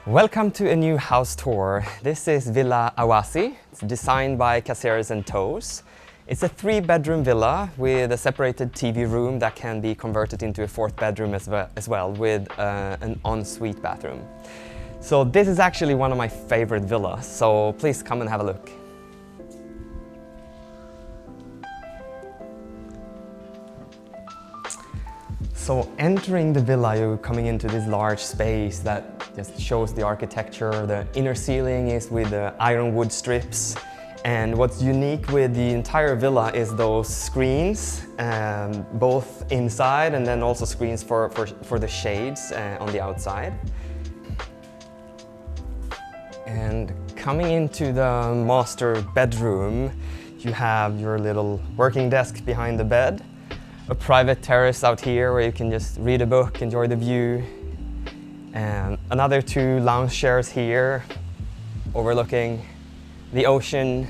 Welcome to a new house tour. This is Villa Awasi. It's designed by Caceres and Toes. It's a 3-bedroom villa with a separated TV room that can be converted into a 4th bedroom as well with an ensuite bathroom. So this is actually one of my favorite villas, so please come and have a look. So entering the villa, you're coming into this large space that just shows the architecture. The inner ceiling is with the ironwood strips. And what's unique with the entire villa is those screens, both inside and then also screens for the shades on the outside. And coming into the master bedroom, you have your little working desk behind the bed. A private terrace out here where you can just read a book, enjoy the view. And another 2 lounge chairs here, overlooking the ocean.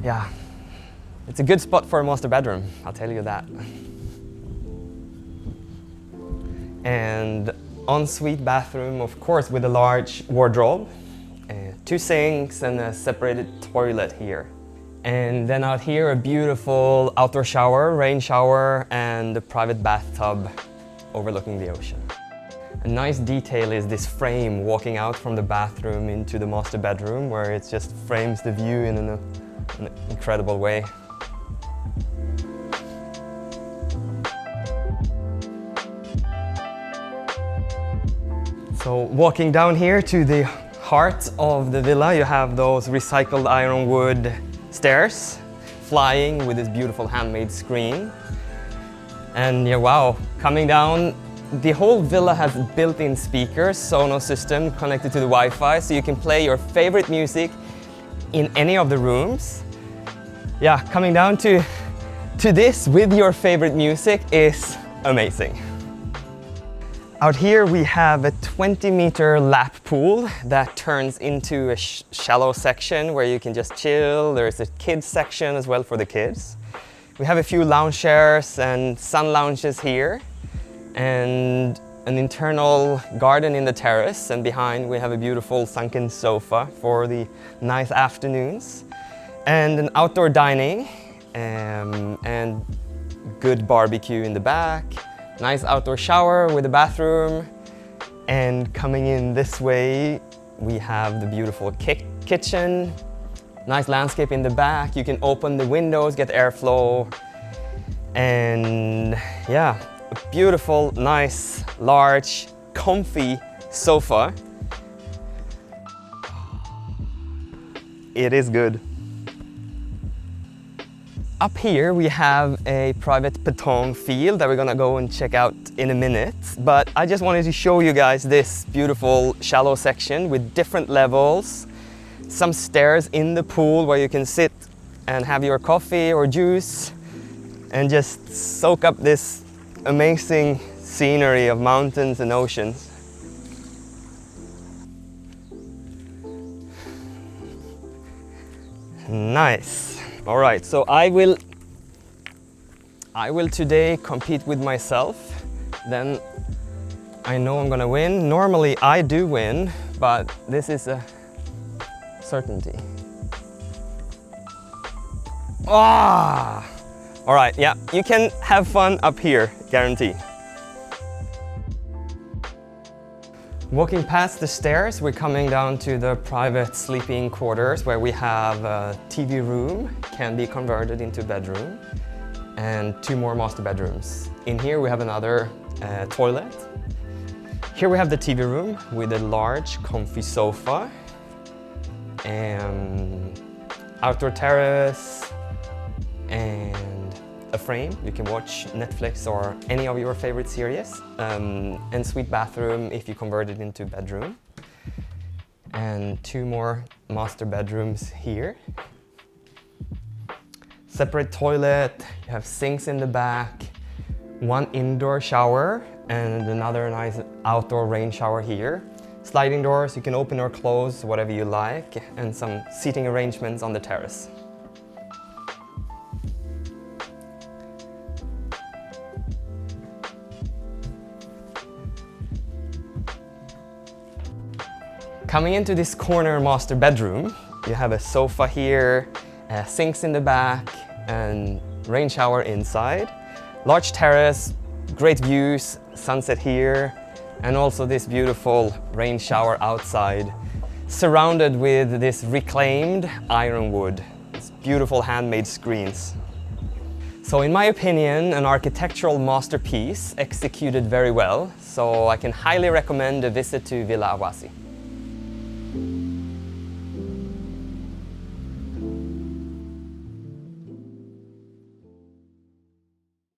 Yeah, it's a good spot for a master bedroom, I'll tell you that. And ensuite bathroom, of course, with a large wardrobe, 2 sinks and a separated toilet here. And then out here, a beautiful outdoor shower, rain shower, and a private bathtub overlooking the ocean. A nice detail is this frame walking out from the bathroom into the master bedroom, where it just frames the view in an incredible way. So walking down here to the heart of the villa, you have those recycled ironwood stairs, flying with this beautiful handmade screen. And yeah, wow, coming down, the whole villa has built-in speakers, Sonos system connected to the Wi-Fi, so you can play your favorite music in any of the rooms. Yeah, coming down to this with your favorite music is amazing. Out here we have a 20-meter lap pool that turns into a shallow section where you can just chill. There's a kids section as well for the kids. We have a few lounge chairs and sun lounges here, and an internal garden in the terrace, and behind we have a beautiful sunken sofa for the nice afternoons, and an outdoor dining and good barbecue in the back. Nice outdoor shower with a bathroom, and coming in this way we have the beautiful kitchen. Nice landscape in the back. You can open the windows, get airflow, and yeah, a beautiful, nice, large, comfy sofa. It is good. Up here we have a private petanque field that we're gonna go and check out in a minute. But I just wanted to show you guys this beautiful shallow section with different levels. Some stairs in the pool where you can sit and have your coffee or juice and just soak up this amazing scenery of mountains and oceans. Nice. All right, so I will today compete with myself. Then I know I'm gonna win. Normally I do win, but this is a certainty. Ah! All right, yeah, you can have fun up here, guarantee. Walking past the stairs, we're coming down to the private sleeping quarters where we have a TV room, can be converted into a bedroom, and 2 more master bedrooms. In here we have another toilet. Here we have the TV room with a large, comfy sofa, and outdoor terrace, and a frame. You can watch Netflix or any of your favorite series. Ensuite bathroom if you convert it into a bedroom. And 2 more master bedrooms here. Separate toilet, you have sinks in the back, 1 indoor shower, and another nice outdoor rain shower here. Sliding doors, you can open or close whatever you like, and some seating arrangements on the terrace. Coming into this corner master bedroom, you have a sofa here, sinks in the back, and rain shower inside. Large terrace, great views, sunset here, and also this beautiful rain shower outside, surrounded with this reclaimed ironwood. It's beautiful handmade screens. So in my opinion, an architectural masterpiece executed very well, so I can highly recommend a visit to Villa Awasi.